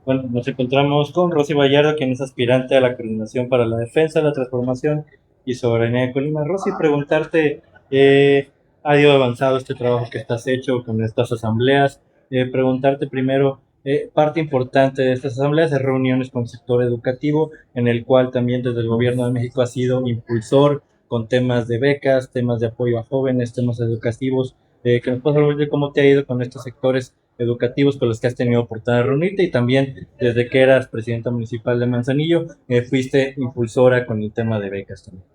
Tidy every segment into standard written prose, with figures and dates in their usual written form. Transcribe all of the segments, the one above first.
Bueno, nos encontramos con Rosy Vallardo, quien es aspirante a la Coordinación para la Defensa, la Transformación y Soberanía de Colima. Rosy, preguntarte, ¿ha ido avanzado este trabajo que estás hecho con estas asambleas? Preguntarte primero, parte importante de estas asambleas es reuniones con el sector educativo, en el cual también desde el Gobierno de México ha sido impulsor con temas de becas, temas de apoyo a jóvenes, temas educativos. Que nos puedas hablar de cómo te ha ido con estos sectores educativos con los que has tenido oportunidad de reunirte y también desde que eras presidenta municipal de Manzanillo, fuiste impulsora con el tema de becas también.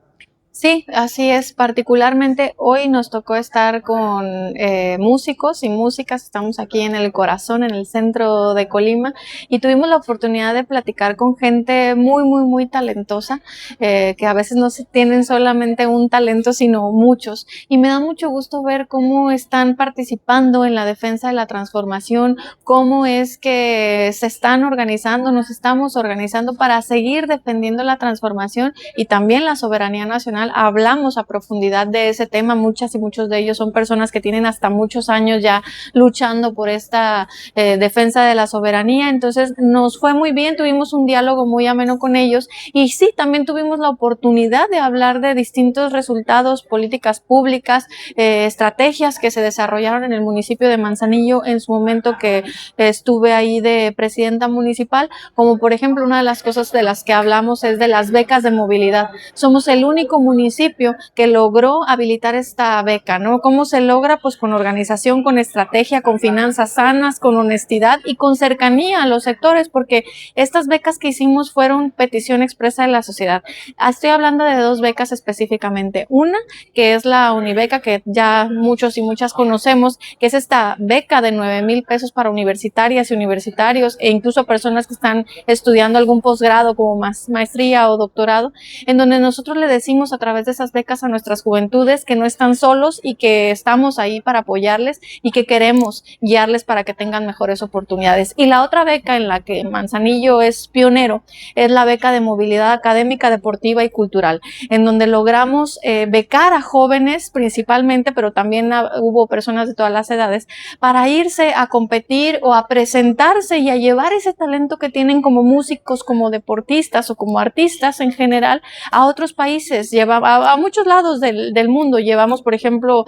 Sí, así es. Particularmente hoy nos tocó estar con músicos y músicas. Estamos aquí en el corazón, en el centro de Colima, y tuvimos la oportunidad de platicar con gente muy talentosa, que a veces no se tienen solamente un talento, sino muchos. Y me da mucho gusto ver cómo están participando en la defensa de la transformación, cómo es que se están organizando, nos estamos organizando para seguir defendiendo la transformación y también la soberanía nacional. Hablamos a profundidad de ese tema, muchas y muchos de ellos son personas que tienen hasta muchos años ya luchando por esta defensa de la soberanía. Entonces nos fue muy bien, tuvimos un diálogo muy ameno con ellos, y sí, también tuvimos la oportunidad de hablar de distintos resultados, políticas públicas, estrategias que se desarrollaron en el municipio de Manzanillo en su momento que estuve ahí de presidenta municipal. Como por ejemplo, una de las cosas de las que hablamos es de las becas de movilidad. Somos el único municipio que logró habilitar esta beca, ¿no? ¿Cómo se logra? Pues con organización, con estrategia, con finanzas sanas, con honestidad y con cercanía a los sectores, porque estas becas que hicimos fueron petición expresa de la sociedad. Estoy hablando de dos becas específicamente. Una, que es la Unibeca, que ya muchos y muchas conocemos, que es esta beca de 9,000 pesos para universitarias y universitarios, e incluso personas que están estudiando algún posgrado como maestría o doctorado, en donde nosotros le decimos a través de esas becas a nuestras juventudes que no están solos y que estamos ahí para apoyarles y que queremos guiarles para que tengan mejores oportunidades. Y la otra beca en la que Manzanillo es pionero es la beca de movilidad académica, deportiva y cultural, en donde logramos becar a jóvenes principalmente, pero también hubo personas de todas las edades, para irse a competir o a presentarse y a llevar ese talento que tienen como músicos, como deportistas o como artistas en general a otros países, a muchos lados del mundo. Llevamos, por ejemplo,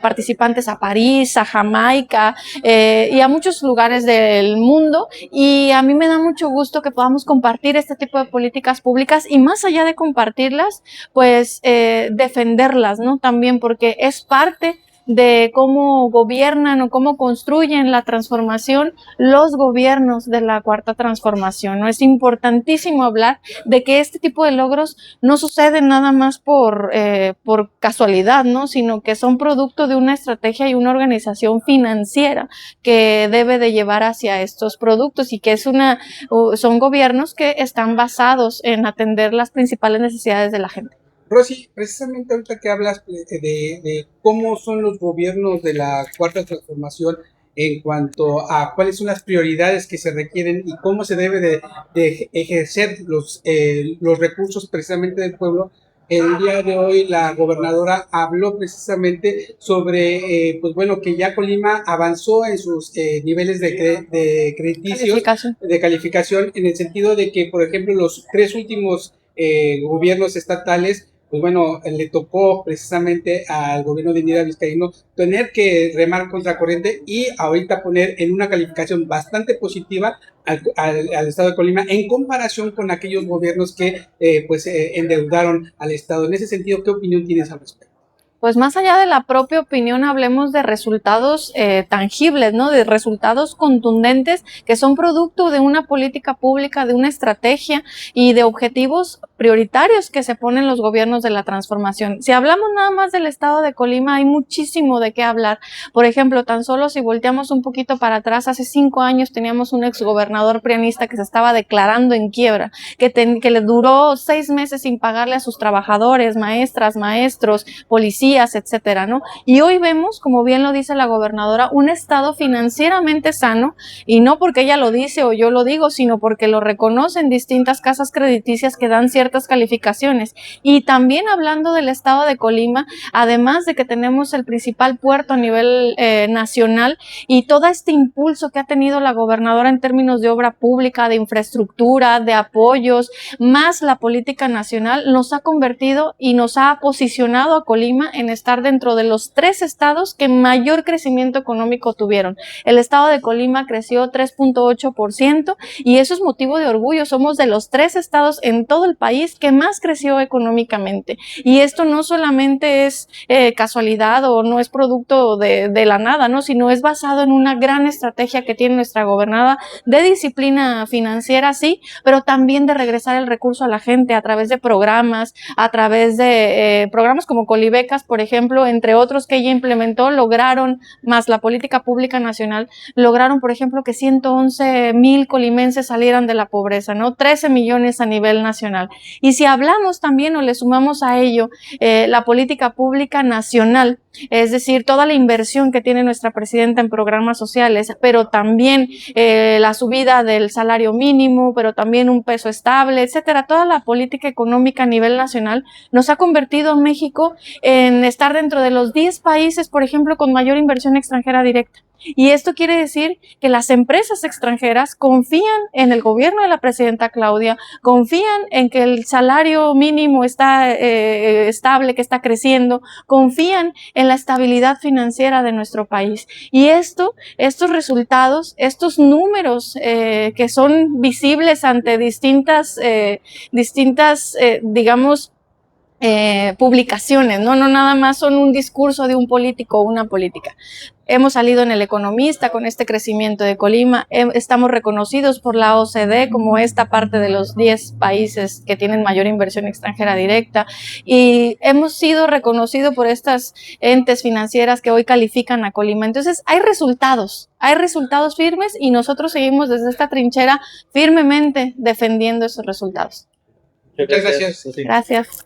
participantes a París, a Jamaica, y a muchos lugares del mundo, y a mí me da mucho gusto que podamos compartir este tipo de políticas públicas y, más allá de compartirlas, pues defenderlas, ¿no? También porque es parte de cómo gobiernan o cómo construyen la transformación los gobiernos de la cuarta transformación, ¿no? Es importantísimo hablar de que este tipo de logros no suceden nada más por casualidad, ¿no? Sino que son producto de una estrategia y una organización financiera que debe de llevar hacia estos productos, y que son gobiernos que están basados en atender las principales necesidades de la gente. Rosy, precisamente ahorita que hablas de cómo son los gobiernos de la cuarta transformación en cuanto a cuáles son las prioridades que se requieren y cómo se debe de ejercer los recursos precisamente del pueblo. El día de hoy la gobernadora habló precisamente sobre, pues bueno, que ya Colima avanzó en sus niveles de crediticios, de calificación, en el sentido de que, por ejemplo, los tres últimos gobiernos estatales, pues bueno, le tocó precisamente al gobierno de Indira Vizcaíno tener que remar contra corriente y ahorita poner en una calificación bastante positiva al estado de Colima en comparación con aquellos gobiernos que endeudaron al estado. En ese sentido, ¿qué opinión tienes al respecto? Pues más allá de la propia opinión, hablemos de resultados tangibles, ¿no? De resultados contundentes que son producto de una política pública, de una estrategia y de objetivos prioritarios que se ponen los gobiernos de la transformación. Si hablamos nada más del estado de Colima, hay muchísimo de qué hablar. Por ejemplo, tan solo si volteamos un poquito para atrás, hace 5 años teníamos un exgobernador prianista que se estaba declarando en quiebra, que le duró 6 meses sin pagarle a sus trabajadores, maestras, maestros, policías, tecnologías, etcétera, ¿no? Y hoy vemos, como bien lo dice la gobernadora, un estado financieramente sano, y no porque ella lo dice o yo lo digo, sino porque lo reconocen distintas casas crediticias que dan ciertas calificaciones. Y también hablando del estado de Colima, además de que tenemos el principal puerto a nivel nacional y todo este impulso que ha tenido la gobernadora en términos de obra pública, de infraestructura, de apoyos, más la política nacional, nos ha convertido y nos ha posicionado a Colima en estar dentro de los 3 estados que mayor crecimiento económico tuvieron. El estado de Colima creció 3.8% y eso es motivo de orgullo. Somos de los 3 estados en todo el país que más creció económicamente. Y esto no solamente es casualidad o no es producto de la nada, ¿no? Sino es basado en una gran estrategia que tiene nuestra gobernada de disciplina financiera, sí, pero también de regresar el recurso a la gente a través de programas, a través de programas como Colibecas, por ejemplo, entre otros que ella implementó, lograron, más la política pública nacional, lograron, por ejemplo, que 111,000 colimenses salieran de la pobreza, ¿no? 13 millones a nivel nacional. Y si hablamos también o le sumamos a ello la política pública nacional, es decir, toda la inversión que tiene nuestra presidenta en programas sociales, pero también la subida del salario mínimo, pero también un peso estable, etcétera. Toda la política económica a nivel nacional nos ha convertido a México en estar dentro de los 10 países, por ejemplo, con mayor inversión extranjera directa. Y esto quiere decir que las empresas extranjeras confían en el gobierno de la presidenta Claudia, confían en que el salario mínimo está estable, que está creciendo, confían en la estabilidad financiera de nuestro país. Y estos resultados, estos números que son visibles ante distintas digamos, publicaciones, ¿no? No nada más son un discurso de un político o una política. Hemos salido en El Economista con este crecimiento de Colima, estamos reconocidos por la OCDE como esta parte de los 10 países que tienen mayor inversión extranjera directa y hemos sido reconocidos por estas entes financieras que hoy califican a Colima. Entonces hay resultados firmes y nosotros seguimos desde esta trinchera firmemente defendiendo esos resultados. Muchas gracias. Gracias.